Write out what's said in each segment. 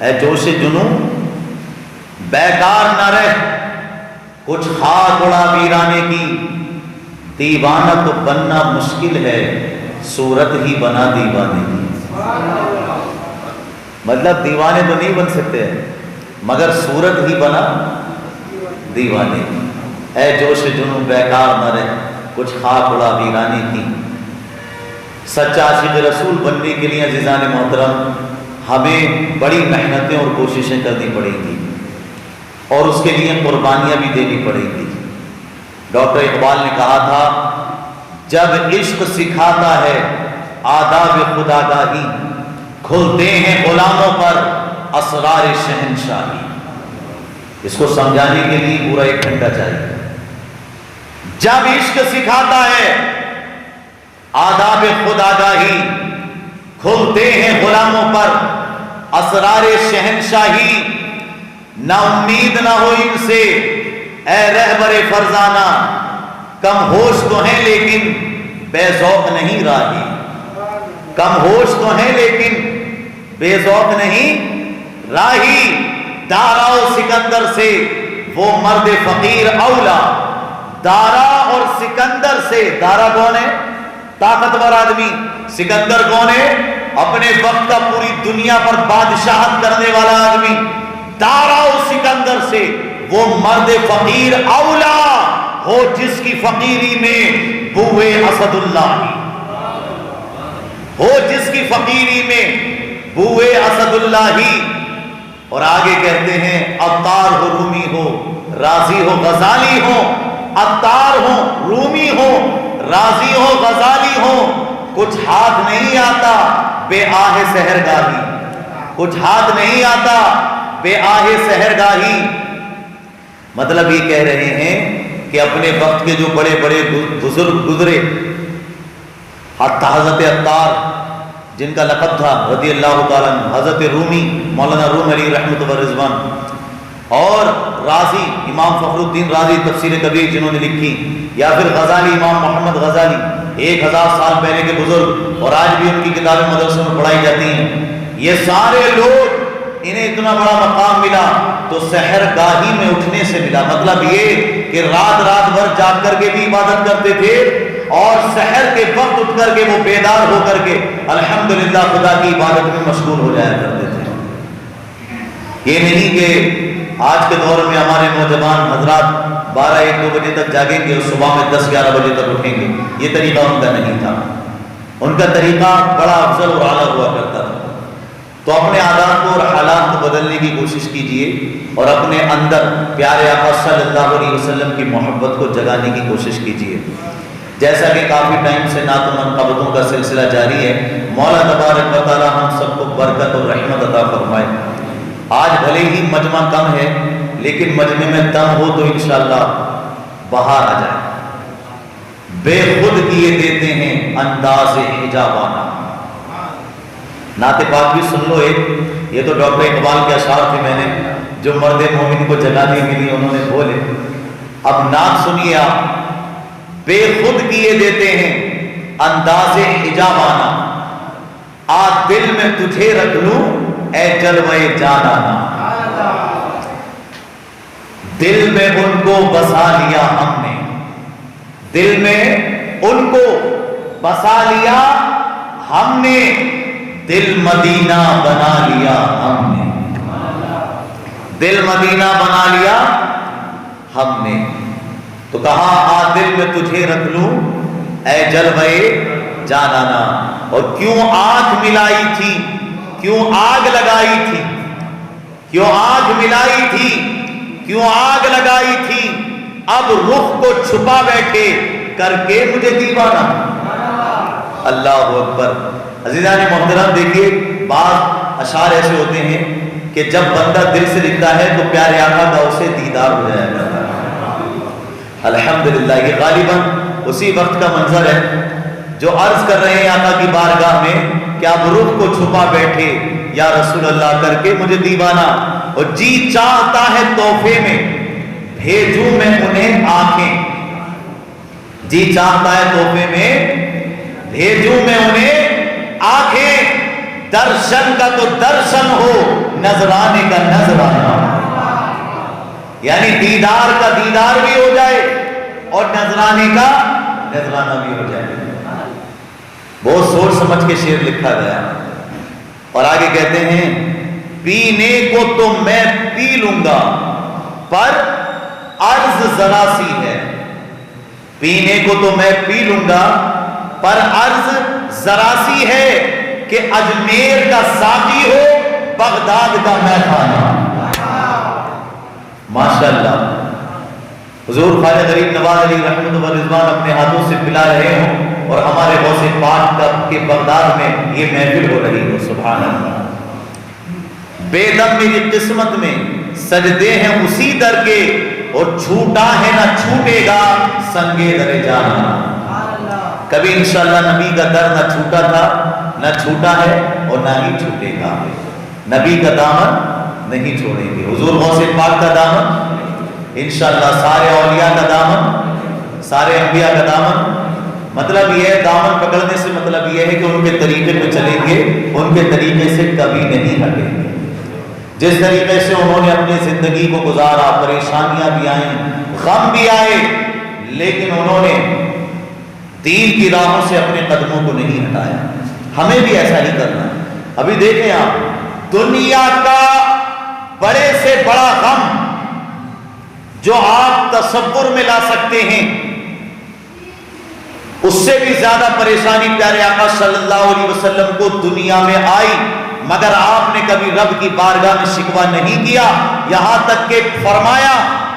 اے جوش جنوں بیکار نہ رہ، کچھ خاک اڑا ویرانے کی، دیوانہ تو بننا مشکل ہے، صورت ہی بنا دیوانے کی۔ مطلب دیوانے تو نہیں بن سکتے ہیں مگر صورت ہی بنا دیوانے کی۔ اے جوش جنوں بیکار نہ رہ، کچھ خاک اڑا ویرانے کی۔ سچا عاشق رسول بننے کے لیے عزیزان محترم ہمیں بڑی محنتیں اور کوششیں کرنی پڑیں گی اور اس کے لیے قربانیاں بھی دینی پڑیں گی۔ ڈاکٹر اقبال نے کہا تھا، جب عشق سکھاتا ہے آداب خودآگاہی، کھلتے ہیں غلاموں پر اسرار شہنشاہی۔ اس کو سمجھانے کے لیے پورا 1 گھنٹہ چاہیے۔ جب عشق سکھاتا ہے آداب خودآگاہی، کھلتے ہیں غلاموں پر اسرار شہنشاہی، نہ امید نہ ہو ان سے اے رہبر فرزانہ، کم ہوش تو ہیں لیکن بے ذوق نہیں راہی۔ کم ہوش تو ہیں لیکن بے ذوق نہیں راہی، دارا و سکندر سے وہ مرد فقیر اولا۔ دارا اور سکندر سے، دارا کون ہے؟ طاقتور آدمی۔ سکندر کون ہے؟ اپنے وقت کا پوری دنیا پر بادشاہت کرنے والا آدمی۔ دارا و سکندر سے وہ مرد فقیر اولا ہو جس کی فقیری میں بوئے اسد اللہ، ہو جس کی فقیری میں بوئے اسد اللہ۔ اور آگے کہتے ہیں عطار ہو رومی ہو، رازی ہو غزالی ہو، عطار ہو رومی ہو، رازی ہو غزالی ہو، کچھ ہاتھ نہیں آتا بے آہ سحرگاہی، کچھ ہاتھ نہیں آتا بے آہ سحرگاہی۔ مطلب یہ کہہ رہے ہیں کہ اپنے وقت کے جو بڑے بڑے بزرگ گزرے، حضرت عطار جن کا لقب تھا رضی اللہ تعالیٰ عنہ، حضرت رومی مولانا روم علی رحمۃ اللہ رضوان، اور رازی امام فخر الدین رازی تفسیر کبیر جنہوں نے لکھی، یا پھر غزالی امام محمد غزالی 1000 سال پہلے کے بزرگ، اور آج بھی ان کی کتابیں مدرسوں میں پڑھائی جاتی ہیں۔ یہ سارے لوگ انہیں اتنا بڑا مقام ملا تو سحر گاہی میں اٹھنے سے ملا۔ مطلب یہ کہ رات بھر جاگ کر کے بھی عبادت کرتے تھے اور سحر کے وقت اٹھ کر کے وہ بیدار ہو کر کے الحمدللہ خدا کی عبادت میں مشغول ہو جایا کرتے تھے۔ یہ نہیں کہ آج کے دور میں ہمارے نوجوان حضرات 12-1-2 بجے تک جاگیں گے اور صبح میں 10-11 بجے تک اٹھیں گے، یہ طریقہ ان کا نہیں تھا۔ ان کا طریقہ بڑا افضل اور اعلیٰ ہوا کرتا تھا۔ تو اپنے عادات کو اور حالات کو بدلنے کی کوشش کیجئے اور اپنے اندر پیارے آقا صلی اللہ علیہ وسلم کی محبت کو جگانے کی کوشش کیجئے۔ جیسا کہ کافی ٹائم سے نعت و منقبتوں کا سلسلہ جاری ہے، مولا تبارک و تعالی ہم سب کو برکت اور رحمت عطا فرمائے۔ آج بھلے ہی مجمع کم ہے لیکن مجمع میں دم ہو تو انشاءاللہ بہار آ جائے۔ بے خود کیے دیتے ہیں انداز حجابانہ۔ نعت پاک بھی سن لو ایک، یہ تو ڈاکٹر اقبال کے اشعار تھے، میں نے جو مرد مومن کو جگانے کے لیے انہوں نے بولے۔ اب نعت سنیے آپ، بے خود کیے دیتے ہیں انداز حجابانہ، آ دل میں تجھے رکھ لوں اے جلوے جانانہ۔ دل میں ان کو بسا لیا ہم نے، دل میں ان کو بسا لیا ہم نے، دل مدینہ بنا لیا ہم نے، دل مدینہ بنا لیا ہم نے۔ تو کہا آ دل میں تجھے رکھ لوں اے جلوے جانانہ۔ اور کیوں آنکھ ملائی تھی، کیوں آگ لگائی تھی، کیوں آگ ملائی تھی، کیوں آگ لگائی تھی، اب رخ کو چھپا بیٹھے کر کے مجھے دیوانہ۔ اللہ اکبر۔ عزیزان محترم دیکھیے، بعض اشعار ایسے ہوتے ہیں کہ جب بندہ دل سے لکھتا ہے تو پیارے آقا کا اسے دیدار ہو جایا کرتا ہے۔ الحمدللہ یہ غالباً اسی وقت کا منظر ہے جو عرض کر رہے ہیں آقا کی بارگاہ میں کہ آپ رخ کو چھپا بیٹھے یا رسول اللہ کر کے مجھے دیوانہ، اور جی چاہتا ہے تحفے میں بھیجوں میں انہیں آنکھیں، جی چاہتا ہے تحفے میں بھیجوں میں انہیں آنکھیں، درشن کا تو درشن ہو، نذرانے کا نذرانہ، یعنی دیدار کا دیدار بھی ہو جائے اور نذرانے کا نذرانہ بھی ہو جائے۔ بہت سوچ سمجھ کے شعر لکھا گیا، اور آگے کہتے ہیں پینے کو تو میں پی لوں گا پر عرض ذرا سی ہے، پینے کو تو میں پی لوں گا پر عرض ذرا سی ہے کہ اجمیر کا ساقی ہو بغداد کا میخانہ۔ ماشاءاللہ حضور خواجہ غریب نواز علی رحمت و رضوان اپنے ہاتھوں سے پلا رہے ہوں اور ہمارے غوث پاک کے بغداد میں یہ محفل ہو رہی ہو، سبحان اللہ۔ بے دم میری قسمت میں سجدے ہیں اسی در کے، اور چھوٹا ہے نہ چھوٹے گا سنگے در جانا۔ کبھی انشاءاللہ نبی کا در نہ چھوٹا تھا، نہ چھوٹا ہے اور نہ ہی چھوٹے گا۔ نبی کا دامن نہیں چھوڑیں گے، حضور غوث پاک کا دامن انشاءاللہ، سارے اولیاء کا دامن، سارے انبیاء کا دامن۔ مطلب یہ ہے دامن پکڑنے سے مطلب یہ ہے کہ ان کے طریقے پہ چلیں گے، ان کے طریقے سے کبھی نہیں ہٹیں گے۔ جس طریقے سے انہوں نے اپنی زندگی کو گزارا، پریشانیاں بھی آئیں، غم بھی آئے، لیکن انہوں نے دین کی راہوں سے اپنے قدموں کو نہیں ہٹایا۔ ہمیں بھی ایسا ہی کرنا ہے۔ ابھی دیکھیں آپ، دنیا کا بڑے سے بڑا غم جو آپ تصور میں لا سکتے ہیں، اس سے بھی زیادہ پریشانی پیارے آقا صلی اللہ علیہ وسلم کو دنیا میں آئی، مگر آپ نے کبھی رب کی بارگاہ میں شکوہ نہیں کیا، یہاں تک کہ فرمایا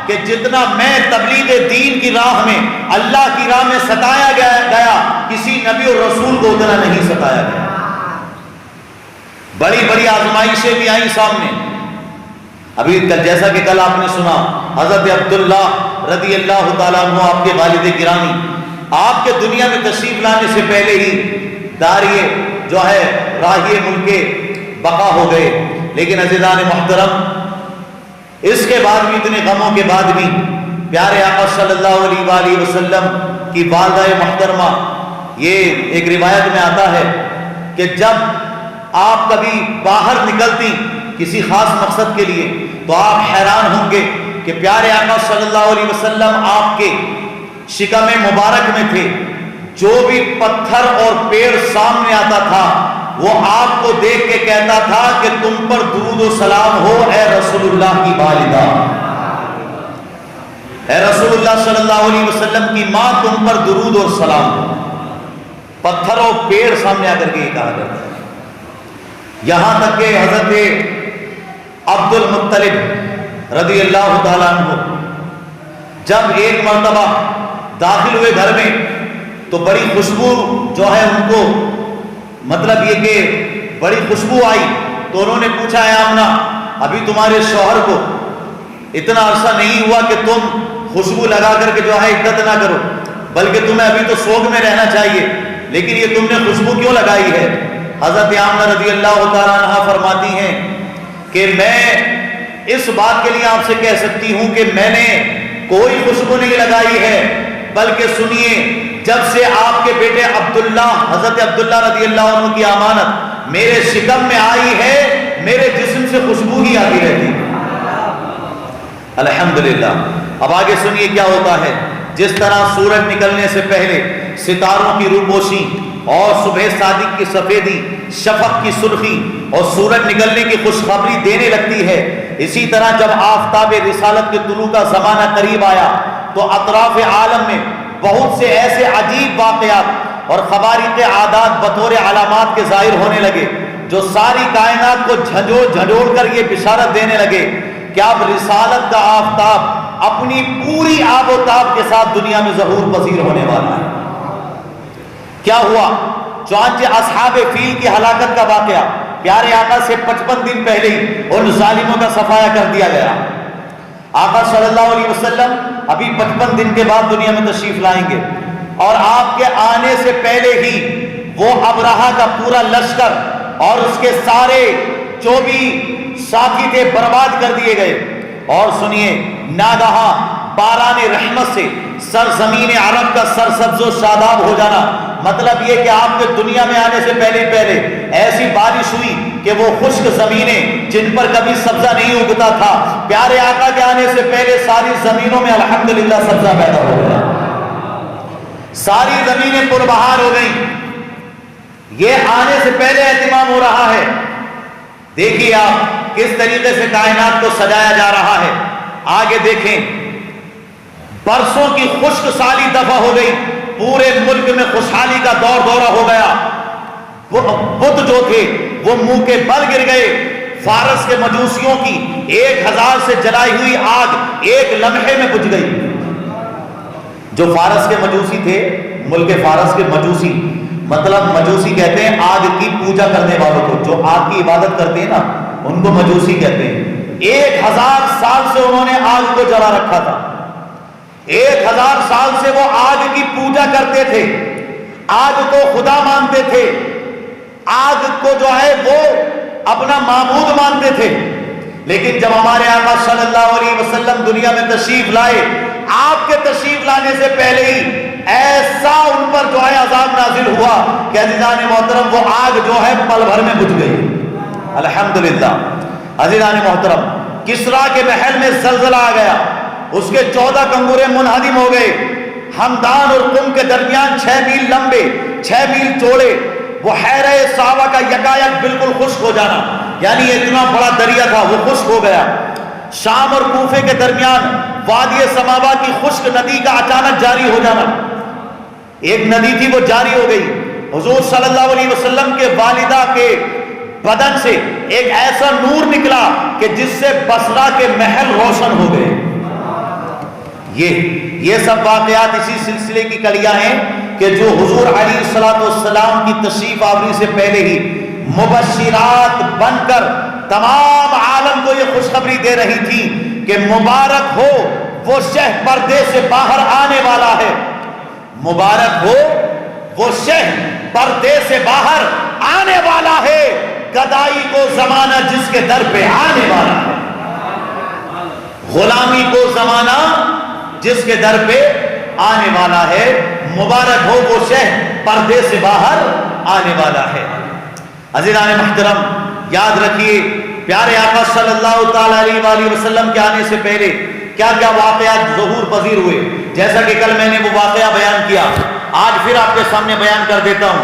کہ جتنا میں تبلیغ دین کی راہ میں، اللہ کی راہ میں ستایا گیا، کسی نبی اور رسول کو اتنا نہیں ستایا گیا۔ بڑی بڑی آزمائشیں بھی آئیں سامنے۔ ابھی جیسا کہ کل آپ نے سنا، حضرت عبداللہ رضی اللہ تعالیٰ عنہ آپ کے والد گرامی، آپ کے دنیا میں تشریف لانے سے پہلے ہی داریے جو ہے راہی ملک بقا ہو گئے، لیکن عزیزان محترم اس کے بعد بھی، اتنے غموں کے بعد بھی، پیارے آقا صلی اللہ علیہ وآلہ وسلم کی والدہ محترمہ، یہ ایک روایت میں آتا ہے کہ جب آپ کبھی باہر نکلتی کسی خاص مقصد کے لیے تو آپ حیران ہوں گے کہ پیارے آقا صلی اللہ علیہ وسلم آپ کے شکم مبارک میں تھے، جو بھی پتھر اور پیڑ سامنے آتا تھا وہ آپ کو دیکھ کے کہتا تھا کہ تم پر درود و سلام ہو اے رسول اللہ کی والدہ، اے رسول اللہ صلی اللہ علیہ وسلم کی ماں، تم پر درود اور سلام ہو۔ پتھر اور پیڑ سامنے آ کر کے یہ کہا کرتا ہے۔ یہاں تک کہ حضرت عبد المطلب رضی اللہ تعالیٰ عنہ جب ایک مرتبہ داخل ہوئے گھر میں تو بڑی خوشبو جو ہے ان کو، مطلب یہ کہ بڑی خوشبو آئی، تو انہوں نے پوچھا اے آمنہ، ابھی تمہارے شوہر کو اتنا عرصہ نہیں ہوا کہ تم خوشبو لگا کر کے جو ہے عدت نہ کرو، بلکہ تمہیں ابھی تو سوگ میں رہنا چاہیے، لیکن یہ تم نے خوشبو کیوں لگائی ہے؟ حضرت آمنہ رضی اللہ تعالیٰ عنہ فرماتی ہیں کہ میں اس بات کے لیے آپ سے کہہ سکتی ہوں کہ میں نے کوئی خوشبو نہیں لگائی ہے، بلکہ سنیے، جب سے آپ کے بیٹے عبداللہ، حضرت عبداللہ رضی اللہ عنہ کی امانت میرے شکم میں آئی ہے، میرے جسم سے خوشبو ہی آتی رہتی ہے۔ الحمدللہ۔ اب آگے سنیے کیا ہوتا ہے۔ جس طرح سورج نکلنے سے پہلے ستاروں کی روپوشی اور صبح صادق کی سفیدی، شفق کی سرخی اور سورج نکلنے کی خوشخبری دینے لگتی ہے، اسی طرح جب آفتاب رسالت کے طلوع کا زمانہ قریب آیا تو اطراف عالم میں بہت سے ایسے عجیب واقعات اور خوارق عادات بطور علامات کے ظاہر ہونے لگے جو ساری کائنات کو جھنجھوڑ کر یہ بشارت دینے لگے کہ اب رسالت کا آفتاب اپنی پوری آب و تاب کے ساتھ دنیا میں ظہور پذیر ہونے والا ہے۔ کیا ہوا؟ چنانچہ اصحاب فیل کی ہلاکت کا واقعہ پیارے آقا سے 55 دن پہلے ہی ان ظالموں کا صفایا کر دیا گیا۔ آقا صلی اللہ علیہ وسلم ابھی 55 دن کے بعد دنیا میں تشریف لائیں گے، اور آپ کے آنے سے پہلے ہی وہ ابرہہ کا پورا لشکر اور اس کے سارے جو بھی ساتھی تھے برباد کر دیے گئے۔ اور سنیے، ناگہاں باران رحمت سے سرزمین عرب کا سرسبز و شاداب ہو جانا، مطلب یہ کہ آپ کے دنیا میں آنے سے پہلے ایسی بارش ہوئی کہ وہ خشک زمینیں جن پر کبھی سبزہ نہیں اگتا تھا، پیارے آقا کے آنے سے پہلے ساری زمینوں میں الحمدللہ سبزہ پیدا ہو گیا، ساری زمینیں پربہار ہو گئیں۔ یہ آنے سے پہلے اہتمام ہو رہا ہے۔ دیکھیے آپ کس طریقے سے کائنات کو سجایا جا رہا ہے۔ آگے دیکھیں، برسوں کی خشک سالی دفع ہو گئی، پورے ملک میں خوشحالی کا دورہ ہو گیا۔ وہ بت جو تھے وہ منہ کے بل گر گئے۔ فارس کے مجوسیوں کی 1000 سے جلائی ہوئی آگ ایک لمحے میں بجھ گئی۔ جو فارس کے مجوسی تھے، ملک فارس کے مجوسی، مطلب مجوسی کہتے ہیں آگ کی پوجا کرنے والوں کو، جو آگ کی عبادت کرتے ہیں نا ان کو مجوسی کہتے ہیں۔ 1000 سال سے انہوں نے آگ کو جلا رکھا تھا، 1000 سال سے وہ آگ کی پوجا کرتے تھے، آگ کو خدا مانتے تھے، آگ کو جو ہے وہ اپنا معبود مانتے تھے۔ لیکن جب ہمارے آقا صلی اللہ علیہ وسلم دنیا میں تشریف لائے، آپ کے تشریف لانے سے پہلے ہی ایسا ان پر جو ہے عذاب نازل ہوا کہ عزیزان محترم وہ آگ جو ہے پل بھر میں بجھ گئی۔ الحمدللہ عزیزان محترم، کسرا کے محل میں زلزلہ آ گیا، اس کے 14 کنگورے منہدم ہو گئے۔ ہمدان اور قم کے درمیان 6 میل لمبے 6 میل چوڑے وہ حیرہ صحابہ کا یکایک بالکل خشک ہو جانا، یعنی اتنا بڑا دریا تھا وہ خشک ہو گیا۔ شام اور کوفے کے درمیان وادی سماوا کی خشک ندی کا اچانک جاری ہو جانا، ایک ندی تھی وہ جاری ہو گئی۔ حضور صلی اللہ علیہ وسلم کے والدہ کے بدن سے ایک ایسا نور نکلا کہ جس سے بصرہ کے محل روشن ہو گئے۔ یہ سب واقعات اسی سلسلے کی کڑیاں ہیں کہ جو حضور علیہ السلام کی تشریف آوری سے پہلے ہی مبشرات بن کر تمام عالم کو یہ خوشخبری دے رہی تھی کہ مبارک ہو وہ شہ پردے سے باہر آنے والا ہے، مبارک ہو وہ شہ پردے سے باہر آنے والا ہے، گدائی کو زمانہ جس کے در پہ آنے والا ہے، غلامی کو زمانہ جس کے در پہ آنے والا ہے، مبارک ہو وہ شہ پردے سے باہر آنے والا ہے۔ عزیزان محترم، یاد رکھیے پیارے آقا صلی اللہ تعالی علیہ وآلہ وسلم کے آنے سے پہلے کیا کیا واقعات ظہور پذیر ہوئے۔ جیسا کہ کل میں نے وہ واقعہ بیان کیا، آج پھر آپ کے سامنے بیان کر دیتا ہوں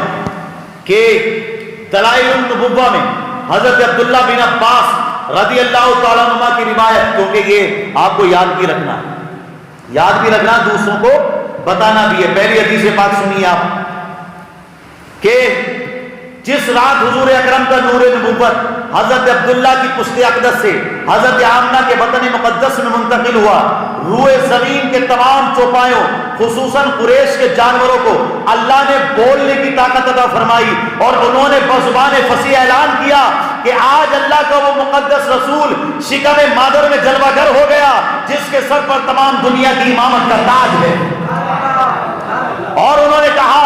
کہ دلائل النبوہ میں حضرت عبداللہ بن عباس رضی اللہ تعالیٰ عنہ کی روایت، کیونکہ یہ آپ کو یاد بھی رکھنا، دوسروں کو بتانا بھی ہے۔ پہلی حدیث پاک سنیے آپ کہ جس رات حضور اکرم کا نور نبوت حضرت عبداللہ کی پشت اقدس سے حضرت آمنہ کے وطن مقدس میں منتقل ہوا، روئے زمین کے تمام چوپایوں خصوصاً قریش کے جانوروں کو اللہ نے بولنے کی طاقت عطا فرمائی، اور انہوں نے بزبان فصیح اعلان کیا کہ آج اللہ کا وہ مقدس رسول شکم مادر میں جلوہ گر ہو گیا جس کے سر پر تمام دنیا کی امامت کا تاج ہے۔ اور انہوں نے کہا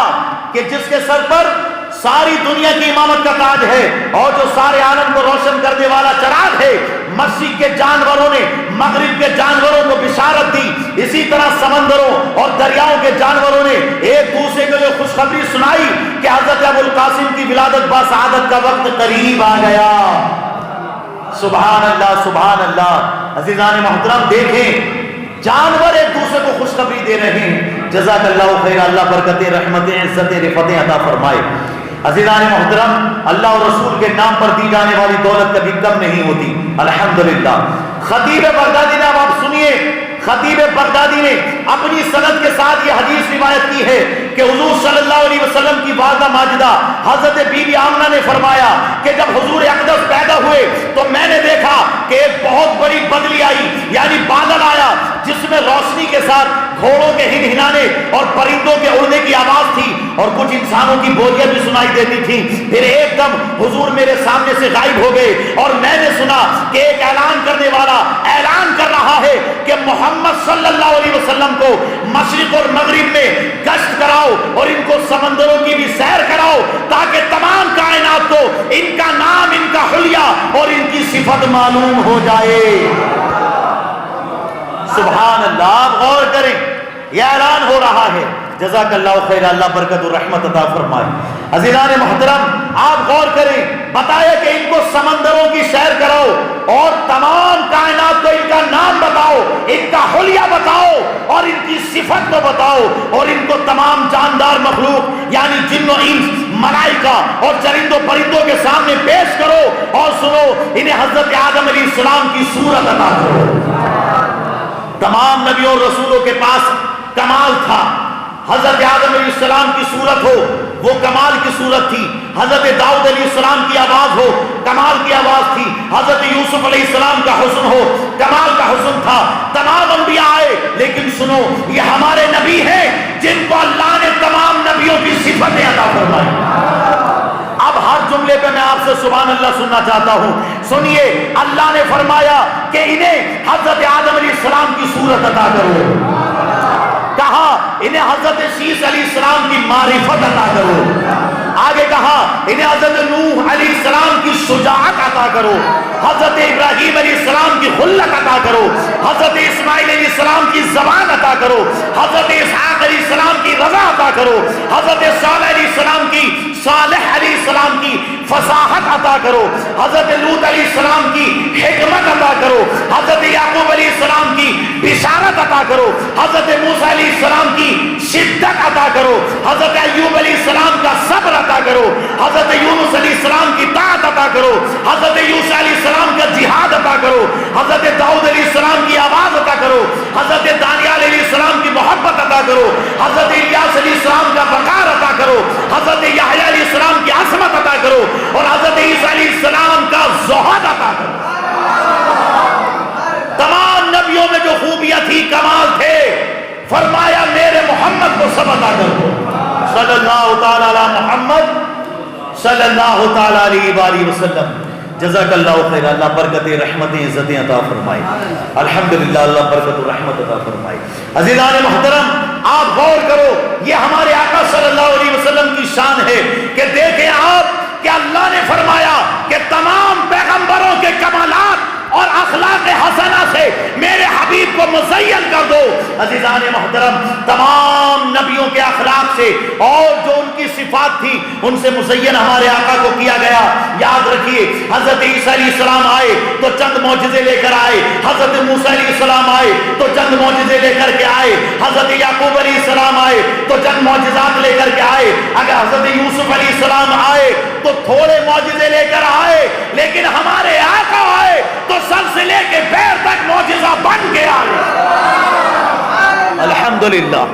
کہ جس کے سر پر ساری دنیا کی امامت کا تاج ہے اور جو سارے عالم کو روشن کرنے والا چراغ ہے، مشرق کے جانوروں نے مغرب کے جانوروں کو بشارت دی، اسی طرح سمندروں اور دریاؤں کے جانوروں نے ایک دوسرے کو جو خوشخبری سنائی کہ حضرت ابو القاسم کی ولادت باسعادت کا وقت قریب آ گیا۔ سبحان اللہ سبحان اللہ۔ عزیزان محترم دیکھیں، جانور ایک دوسرے کو خوشخبری دے رہے ہیں۔ جزاک اللہ خیر، اللہ برکتیں رحمتیں عزتیں رفتیں عطا فرمائے۔ عزیزان محترم، اللہ اور رسول کے نام پر دی جانے والی دولت کبھی کم نہیں ہوتی، الحمدللہ۔ خطیب بغدادی نے، اب آپ سنیے، خطیب بغدادی نے اپنی سند کے ساتھ یہ حدیث روایت کی ہے کہ حضور صلی اللہ علیہ وسلم کی والدہ ماجدہ حضرت بی بی آمنہ نے فرمایا کہ جب حضور اقدس پیدا ہوئے تو میں نے دیکھا کہ ایک بہت بڑی بدلی آئی، یعنی بادل آیا جس میں روشنی کے ساتھ گھوڑوں کے ہنہنانے اور پرندوں کے اڑنے کی آواز تھی اور کچھ انسانوں کی بولیاں بھی سنائی دیتی تھی۔ پھر ایک دم حضور میرے سامنے سے غائب ہو گئے اور میں نے سنا کہ ایک اعلان کرنے والا اعلان کر رہا ہے کہ محمد صلی اللہ علیہ وسلم کو مشرق اور مغرب میں گشت کراؤ اور ان کو سمندروں کی بھی سیر کراؤ تاکہ تمام کائنات کو ان کا نام، ان کا حلیہ اور ان کی صفت معلوم ہو جائے۔ سبحان اللہ، آپ غور کریں، یہ اعلان ہو رہا ہے۔ جزاک اللہ خیر، اللہ برکت و رحمت عطا فرمائے۔ عزیزان محترم آپ غور کریں، بتایا کہ ان کو سمندروں کی سیر کراؤ اور تمام کائنات کو ان کا نام بتاؤ، ان کا حلیہ بتاؤ اور ان کی صفت کو بتاؤ، اور ان کو تمام جاندار مخلوق یعنی جن و انس، ملائکہ اور چرندوں پرندوں کے سامنے پیش کرو اور سنو، انہیں حضرت آدم علیہ السلام کی صورت عطا کرو۔ تمام نبیوں اور رسولوں کے پاس کمال تھا، حضرت آدم علیہ السلام کی صورت ہو وہ کمال کی صورت تھی، حضرت داؤد علیہ السلام کی آواز ہو کمال کی آواز تھی، حضرت یوسف علیہ السلام کا حسن ہو کمال کا حسن تھا، تمام انبیاء آئے، لیکن سنو یہ ہمارے نبی ہیں جن کو اللہ نے تمام نبیوں کی صفتیں عطا فرمائی۔ اب ہر جملے پہ میں آپ سے سبحان اللہ سننا چاہتا ہوں، سنیے، اللہ نے فرمایا کہ انہیں حضرت آدم علیہ السلام کی صورت عطا کرو، کہا انہیں حضرت شیس علیہ السلام کی معرفت عطا کرو، آگے کہا انہیں حضرت نوح علیہ السلام کی شجاعت عطا کرو، حضرت ابراہیم علیہ السلام کی خلت عطا کرو، حضرت اسماعیل علیہ السلام کی زبان عطا کرو، حضرت اسحاق علیہ السلام کی رضا عطا کرو، حضرت صالح علیہ السلام کی فصاحت عطا کرو، حضرت لوط علیہ السلام کی حکمت عطا کرو، حضرت یعقوب علیہ السلام کی بشارت عطا کرو، حضرت موسیٰ علیہ السلام کی شدت عطا کرو، حضرت ایوب علیہ السلام کا صبر عطا کرو، حضرت یونس علیہ السلام کی طاعت عطا کرو، حضرت یوسف علیہ السلام کا جہاد عطا کرو، حضرت داؤد علیہ السلام کی آواز عطا کرو، حضرت دانیال علیہ السلام کی محبت عطا کرو، حضرت الیاس علیہ السلام کا وقار عطا کرو، حضرت یحییٰ علیہ السلام کی عصمت عطا کرو، اور حضرت عیسیٰ علیہ السلام کا زہد عطا کرو۔ تمام نبیوں میں جو خوبیاں تھی، کمال تھے، فرمایا میرے محمد کو سب عطا کرو، صلی اللہ تعالی علی محمد صلی اللہ تعالی علیہ وآلہ وسلم۔ جزاک اللہ خیر، اللہ برکت رحمتیں عزتیں عطا فرمائے، الحمدللہ اللہ برکت و رحمت عطا فرمائے۔ عزیزان محترم آپ غور کرو، یہ ہمارے آقا صلی اللہ علیہ وسلم کی شان ہے کہ دیکھیں آپ کہ اللہ نے فرمایا کہ تمام پیغمبروں کے کمالات اور اخلاق حسنہ سے میرے حبیب کو مزین کر دو۔ عزیزان محترم تمام نبیوں کے اخلاق سے اور جو ان کی صفات تھی ان سے مزین ہمارے آقا کو کیا گیا۔ یاد رکھیے، حضرت عیسیٰ علیہ السلام آئے تو چند معجزے لے کر آئے، حضرت موسیٰ علیہ السلام آئے تو چند معجزے لے کر کے آئے، حضرت یعقوب علیہ السلام آئے تو چند معجزات لے کر کے آئے، اگر حضرت یوسف علیہ السلام آئے تو تھوڑے معجزے لے کر آئے، لیکن ہمارے آقا آئے تو سر سے لے کے پیر تک معجزہ بن کے آئے۔ الحمدللہ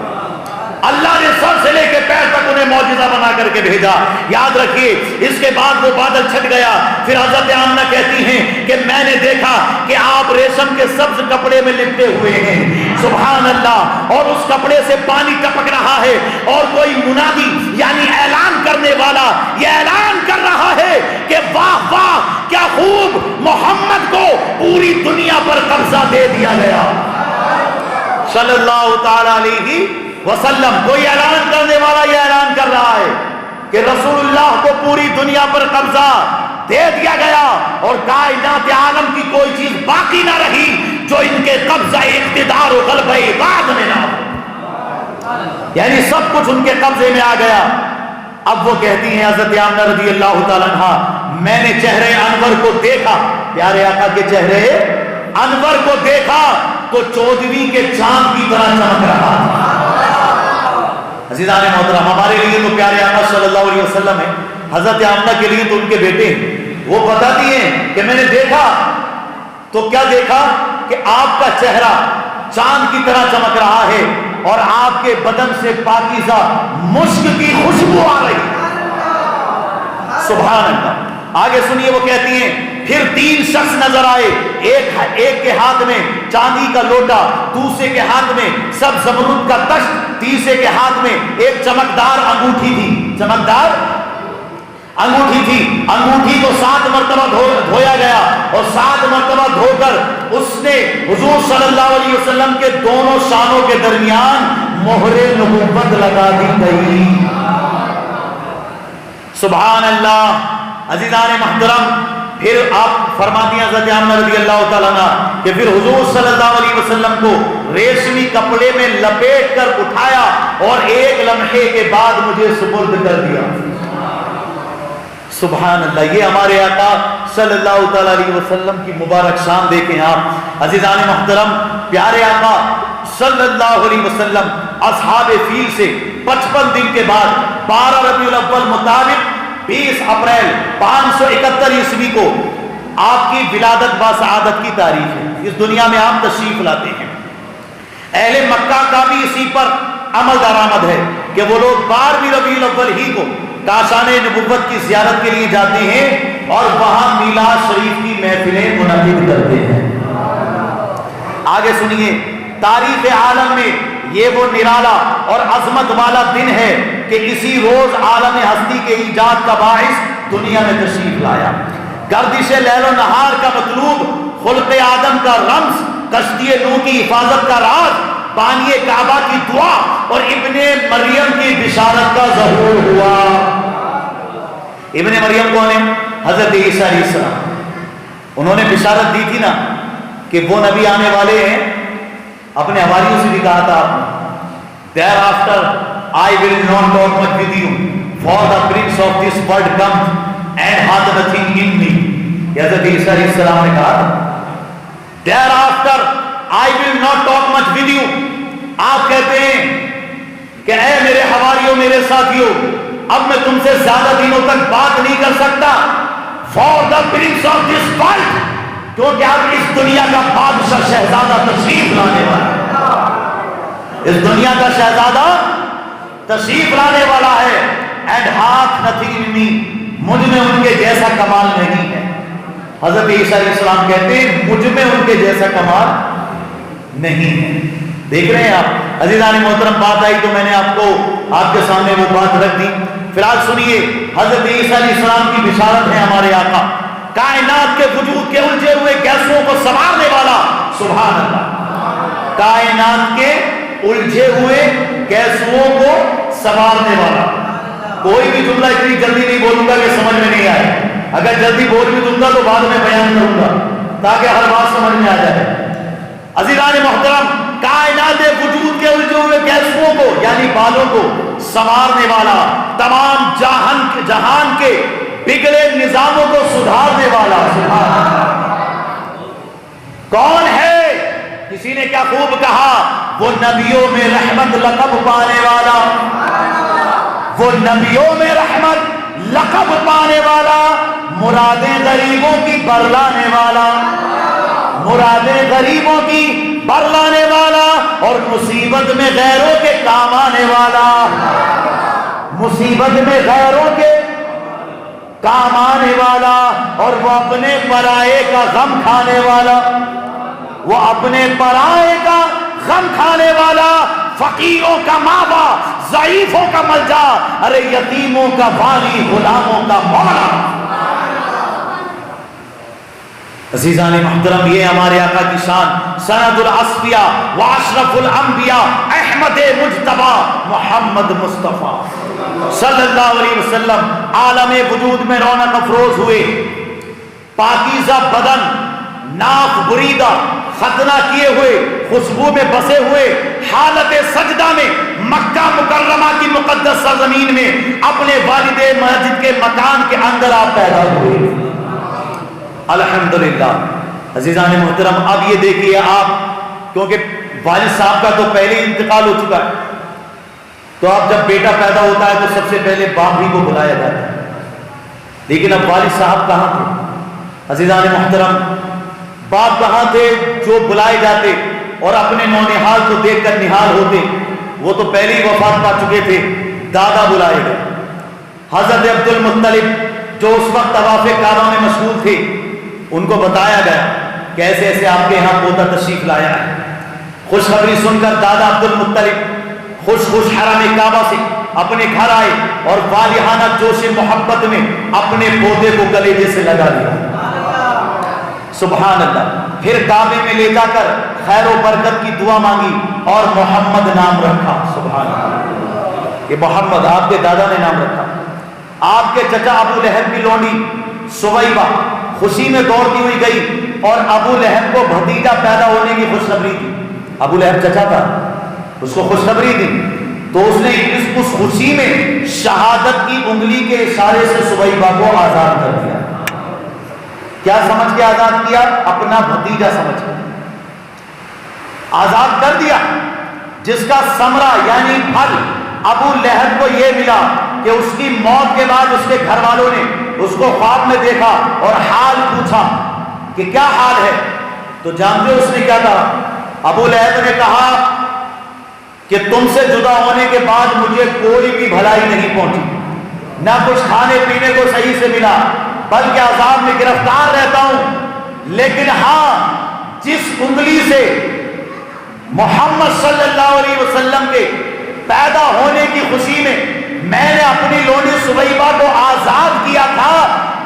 اللہ نے سر سے لے کے پیر تک انہیں معجزہ بنا کر کے بھیجا۔ یاد رکھیے، اس کے بعد وہ بادل چھٹ گیا، پھر حضرت آمنہ کہتی ہیں کہ میں نے دیکھا کہ آپ ریشم کے سبز کپڑے میں لپٹے ہوئے ہیں، سبحان اللہ، اور اس کپڑے سے پانی ٹپک رہا ہے، اور کوئی منادی یعنی اعلان کرنے والا یہ اعلان کر رہا ہے کہ واہ واہ کیا خوب، محمد کو پوری دنیا پر قبضہ دے دیا گیا صلی اللہ تعالی علیہ وسلم۔ کوئی اعلان کرنے والا یہ اعلان کر رہا ہے کہ رسول اللہ کو پوری دنیا پر قبضہ دے دیا گیا، اور کائنات عالم کی کوئی چیز باقی نہ رہی جو ان کے قبضہ اقتدار و غلبہ بعد میں نہ ہو، یعنی سب کچھ ان کے قبضے میں آ گیا۔ اب وہ کہتی ہیں حضرت آمنہ رضی اللہ تعالیٰ عنہا، میں نے چہرے انور کو دیکھا، پیارے آقا کے چہرے انور کو دیکھا تو 14ویں کے چاند کی طرح چمک رہا تھا۔ عزیزان محترم ہمارے لیے تو پیارے آقا صلی اللہ علیہ وسلم ہے، حضرت آمنہ کے لیے تو ان کے بیٹے ہیں۔ وہ بتاتی ہیں کہ میں نے دیکھا تو کیا دیکھا کہ آپ کا چہرہ چاند کی طرح چمک رہا ہے، اور آپ کے بدن سے پاکیزہ مشک کی خوشبو آ رہی ہے، سبحان اللہ۔ آگے سنیے، وہ کہتی ہیں پھر 3 شخص نظر آئے، ایک کے ہاتھ میں چاندی کا لوٹا، دوسرے کے ہاتھ میں سب زمرد کا تشت، تیسرے کے ہاتھ میں ایک چمکدار انگوٹھی تھی، چمکدار انگوٹھی تھی۔ انگوٹھی کو 7 مرتبہ دھویا گیا، اور 7 مرتبہ دھو کر اس نے حضور صلی اللہ علیہ وسلم کے دونوں شانوں کے درمیان مہر نبوت لگا دی گئی، سبحان اللہ۔ عزیزان محترم پھر آپ فرماتی ہیں حضرت آمنہ رضی اللہ تعالیٰ عنہ کہ پھر حضور صلی اللہ علیہ وسلم کو ریشمی کپڑے میں لپیٹ کر اٹھایا، اور ایک لمحے کے بعد مجھے سپرد کر دیا، سبحان اللہ، یہ ہمارے آقا صلی اللہ تعالی علیہ وسلم کی مبارک شان دیکھیں آپ عزیزان محترم۔ پیارے آقا صلی اللہ علیہ وسلم اصحاب فیل سے 55 دن کے بعد 12 ربیع الاول مطابق 20 اپریل 571 عیسوی کو آپ کی ولادت با سعادت کی تاریخ ہے۔ اس دنیا میں آپ تشریف لاتے ہیں۔ اہل مکہ کا بھی اسی پر عمل درآمد ہے کہ وہ لوگ 12 ربیع الاول ہی کو کاشان نبوت کی زیارت کے لیے جاتے ہیں اور وہاں میلاد شریف کی محفلیں منعقد کرتے ہیں۔ آگے سنیے، تاریخ عالم میں یہ وہ نرالا اور عظمت والا دن ہے کہ اسی روز عالم ہستی کے ایجاد کا باعث دنیا میں تشریف لایا۔ گردش لیل و نہار کا مطلوب، خلق آدم کا رمز، کشتی نوح کی حفاظت کا راز، بانی کعبہ کی دعا اور ابن مریم کی بشارت کا ظہور ہوا۔ ابن مریم کون ہے؟ حضرت عیسیٰ علیہ السلام۔ انہوں نے بشارت دی تھی نا کہ وہ نبی آنے والے ہیں، اپنے حواریوں سے بھی کہا تھا آپ نے thereafter I will not talk much with you for the prince of this world comes and hath nothing in me۔ حضرت عیسیٰ علیہ السلام نے کہا thereafter I will not talk much with you۔ آپ کہتے ہیں کہ اے میرے حواریوں، میرے ساتھیوں، اب میں تم سے زیادہ دنوں تک بات نہیں کر سکتا for the prince of this world، کیونکہ اب اس دنیا کا بادشاہ شہزادہ تشریف لانے والا ہے۔ اس دنیا کا شہزادہ تشریف لانے والا ہے۔ and hath nothing in me، مجھ میں ان کے جیسا کمال نہیں ہے۔ حضرت عیسیٰ علیہ السلام کہتے ہیں مجھ میں ان کے جیسا کمال نہیں ہے۔ دیکھ رہے ہیں آپ عزیزان محترم، بات آئی تو میں نے آپ کو آپ کے سامنے وہ بات رکھ دی۔ فی الحال سنیے، حضرت عیسیٰ علیہ السلام کی بشارت ہے ہمارے آقا، کائنات کے وجود کے الجھے ہوئے گیسوں کو سنوارنے والا، سبحان اللہ، کائنات کے الجھے ہوئے گیسوں کو سنوارنے والا۔ کوئی بھی جملہ اتنی جلدی نہیں بولوں گا کہ سمجھ میں نہیں آئے، اگر جلدی بول بھی دوں گا تو بعد میں بیان کروں گا تاکہ ہر بات سمجھ میں آ جائے۔ عزیزان محترم، کائنات وجود کے الجھے ہوئے گیسوں کو یعنی بالوں کو سنوارنے والا، تمام جہان کے بگڑے نظاموں کو سدھارنے والا، سبحان اللہ، کون ہے؟ کسی نے کیا خوب کہا، وہ نبیوں میں رحمت لقب پانے والا، وہ نبیوں میں رحمت لقب پانے والا، مرادیں غریبوں کی برلانے والا، مرادیں غریبوں کی برلانے والا، اور مصیبت میں غیروں کے کام آنے والا، مصیبت میں غیروں کے کام آنے والا، اور وہ اپنے پرائے کا غم کھانے والا، وہ اپنے پرائے کا غم کھانے والا، فقیروں کا مابا، ضعیفوں کا ملجا، ارے یتیموں کا والی، غلاموں کا مولا۔ عزیزان محترم، یہ ہمارے آقا کی شان، سند الاصفیاء و اشرف الانبیاء، احمد مجتبی محمد مصطفیٰ صلی اللہ علیہ وسلم عالم وجود میں رونق افروز ہوئے، پاکیزہ بدن، ناف بریدہ، ختنہ کیے ہوئے، خوشبو میں بسے ہوئے، حالت سجدہ میں مکہ مکرمہ کی مقدس سرزمین میں اپنے والد مسجد کے مکان کے اندر آپ پیدا ہوئے۔ الحمدللہ۔ عزیزان محترم، اب یہ دیکھیے آپ، کیونکہ والد صاحب کا تو پہلے انتقال ہو چکا ہے، تو اب جب بیٹا پیدا ہوتا ہے تو سب سے پہلے باپ ہی کو بلایا جاتا ہے، لیکن اب والد صاحب کہاں تھے؟ عزیزان محترم، باپ کہاں تھے جو بلائے جاتے اور اپنے نونہال کو دیکھ کر نہال ہوتے؟ وہ تو پہلے ہی وفات پا چکے تھے، دادا بلائے گئے۔ حضرت عبد المطلب جو اس وقت طواف کعبہ میں مشغول تھے، ان کو بتایا گیا کہ ایسے ایسے آپ کے یہاں پوتا تشریف لایا ہے۔ خوشخبری سن کر دادا عبد المطلب خوش خوش حرم کعبہ سے اپنے گھر آئے اور والہانہ جوش محبت میں اپنے پودے کو کلیجے سے لگا لیا، سبحان اللہ۔ پھر کعبے میں لے جا کر خیر و برکت کی دعا مانگی اور محمد نام رکھا، سبحان اللہ۔ یہ محمد آپ کے دادا نے نام رکھا۔ آپ کے چچا ابو لہب کی لونڈی سویبہ خوشی میں دوڑتی ہوئی گئی اور ابو لہب کو بھتیجا پیدا ہونے کی خوشخبری دی۔ ابو لہب چچا تھا، اس کو خوشخبری دی تو اس نے اس خوشی میں شہادت کی انگلی کے اشارے سے سبیبہ کو آزاد کر دیا. کیا سمجھ کے آزاد کیا؟ اپنا بھتیجا سمجھ کے آزاد کر دیا، جس کا ثمرہ یعنی پھل ابو لہب کو یہ ملا کہ اس کی موت کے بعد اس کے گھر والوں نے اس کو خواب میں دیکھا اور حال پوچھا کہ کیا حال ہے. تو جانتے ہو اس نے کیا کہا؟ ابو لہب نے کہا کہ تم سے جدا ہونے کے بعد مجھے کوئی بھی بھلائی نہیں پہنچی، نہ کچھ کھانے پینے کو صحیح سے ملا، بلکہ عذاب میں گرفتار رہتا ہوں. لیکن ہاں، جس انگلی سے محمد صلی اللہ علیہ وسلم کے پیدا ہونے کی خوشی میں میں نے اپنی لونی سبیبہ کو آزاد کیا تھا،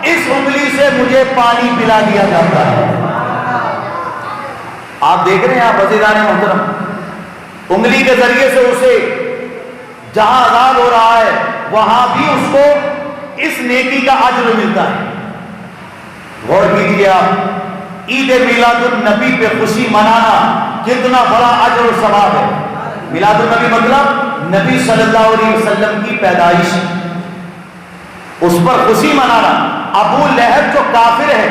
اس انگلی سے مجھے پانی پلا دیا جاتا ہے. آپ دیکھ رہے ہیں آپ عزیزان محترم، انگلی کے ذریعے سے اسے جہاں آزاد ہو رہا ہے وہاں بھی اس کو اس نیکی کا اجر ملتا ہے. غور کیجیے آپ، عید میلاد النبی پہ خوشی منانا کتنا بڑا اجر و ثواب ہے. میلاد النبی مطلب نبی صلی اللہ علیہ وسلم کی پیدائش، اس پر خوشی منانا. ابو لہب جو کافر ہے،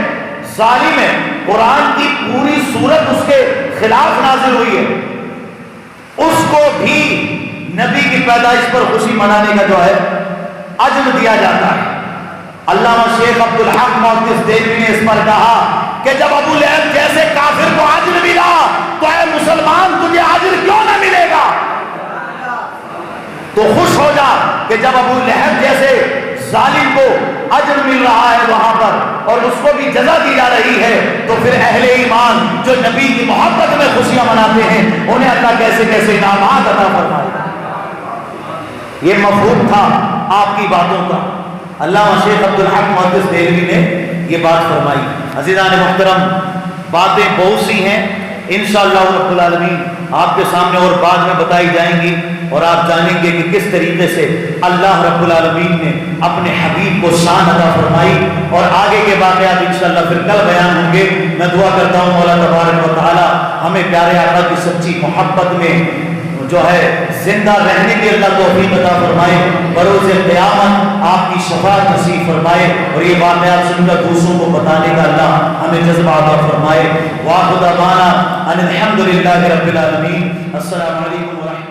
ظالم ہے، قرآن کی پوری سورت اس کے خلاف نازل ہوئی ہے، اس کو بھی نبی کی پیدائش پر خوشی منانے کا جو ہے اجر دیا جاتا ہے. علامہ شیخ عبدالحق محدث دہلوی نے اس پر کہا کہ جب ابو لہب جیسے کافر کو اجر ملا تو اے مسلمان تجھے اجر کیوں نہ ملے گا؟ تو خوش ہو جا کہ جب ابو لہب جیسے ظالم کو اجر مل رہا ہے وہاں پر اور اس کو بھی جزا دی جا رہی ہے، تو پھر اہل ایمان جو نبی کی محبت میں خوشیاں مناتے ہیں انہیں اللہ کیسے کیسے انعامات عطا فرمائے. یہ مفہوم تھا آپ کی باتوں کا. علامہ شیخ عبدالحق محدث دہلوی نے یہ بات فرمائی. عزیزان محترم، باتیں بہت سی ہیں، انشاءاللہ رب العالمین آپ کے سامنے اور بعد میں بتائی جائیں گی، اور آپ جانیں گے کہ کس طریقے سے اللہ رب العالمین نے اپنے حبیب کو شان عطا فرمائی. اور آگے کے واقعات انشاءاللہ پھر کل بیان ہوں گے. میں دعا کرتا ہوں مولا تبارک و تعالی ہمیں پیارے آقا کی سچی محبت میں جو ہے زندہ رہنے کی اللہ توفیق عطا فرمائے، بروز قیامت آپ کی شفاعت نصیب فرمائے، اور یہ واقعات سن کر دوسروں کو بتانے کا اللہ ہمیں جذبہ عطا فرمائے. وآخر دعوانا ان الحمد للہ رب العالمین. السلام علیکم ورحمۃ اللہ.